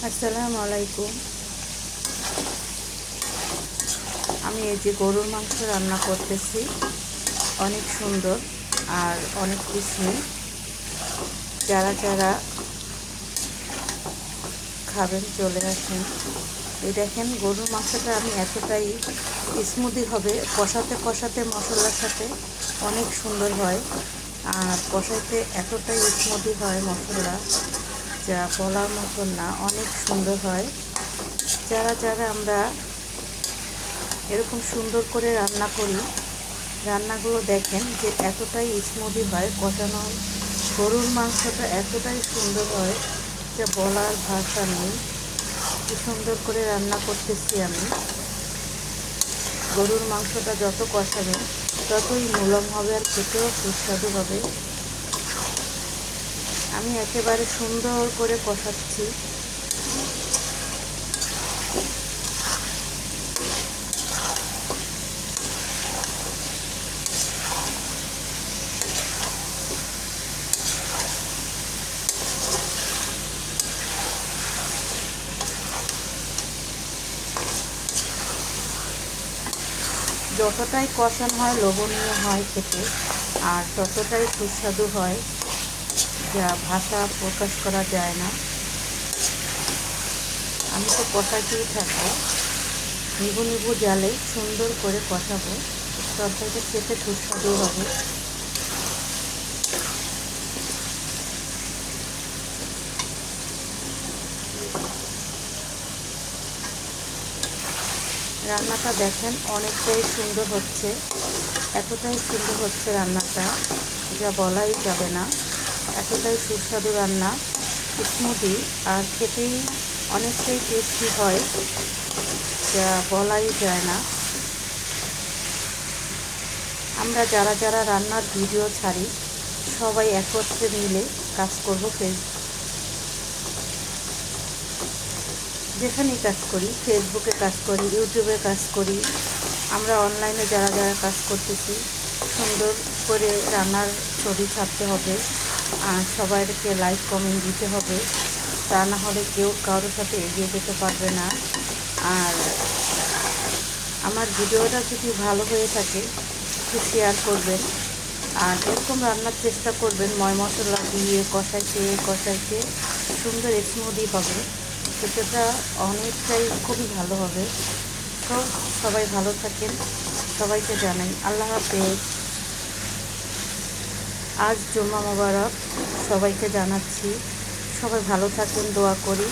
আসসালামু আলাইকুম। আমি এই যে গরুর মাংস রান্না করতেছি, অনেক সুন্দর আর অনেক স্বাদ। যারা যারা খাবেন চলে আসেন। এই দেখেন গরুর মাংসটা আমি এতটাই স্মুদি হবে, কষাতে কষাতে মশলার সাথে অনেক সুন্দর হয়। আর কষাইতে এতটাই স্মুদি হয় মশলা, যা বলার মতন না, অনেক সুন্দর হয়। যারা যারা আমরা এরকম সুন্দর করে রান্না করি, রান্নাগুলো দেখেন যে এতটাই স্মুদি হয়, কষানো গরুর মাংসটা এতটাই সুন্দর হয় যা বলার ভাষা নেই। কি সুন্দর করে রান্না করতেছি আমি। গরুর মাংসটা যত কষাবে ততই নরম হবে আর খেতেও সুস্বাদু হবে। আমি একেবারে সুন্দর করে কষাচ্ছি। যতটাই কষানো হয় লোভনীয় হয় খেতে, আর ততটাই সুস্বাদু হয়, যা ভাষা প্রকাশ করা যায় না। আমি তো কষাতেই থাকবো, নিবু নিবু জালে সুন্দর করে কষাবো, তরকারিটা খেতে সুস্বাদু হবে। রান্নাটা দেখেন অনেকটাই সুন্দর হচ্ছে, এতটাই সুন্দর হচ্ছে রান্নাটা যা বলাই যাবে না। এতটাই সুস্বাদু রান্না, স্মুদি আর খেতেই অনেকটাই টেস্টি হয়, যা বলাই যায় না। আমরা যারা যারা রান্নার ভিডিও ছাড়ি সবাই একত্রে মিলে কাজ করব। যেখানেই কাজ করি, ফেসবুকে কাজ করি, ইউটিউবে কাজ করি, আমরা অনলাইনে যারা যারা কাজ করতেছি, সুন্দর করে রান্নার ছবি ছাড়তে হবে, আর সবাইকে লাইক কমেন্ট দিতে হবে। তা না হলে কেউ কারোর সাথে এগিয়ে যেতে পারবে না। আর আমার ভিডিওটা যদি ভালো হয়ে থাকে একটু শেয়ার করবেন, আর এরকম রান্নার চেষ্টা করবেন। ময় মশলা দিয়ে কষাইতে কষাইতে সুন্দর স্মুদি হবে, সেটা অনেকটাই খুবই ভালো হবে। তো সবাই ভালো থাকেন, সবাইকে জানাই আল্লাহ হাফেজ। আজ জুম্মা মোবারক সবাইকে জানাচ্ছি। সবাই ভালো থাকেন, দোয়া করি।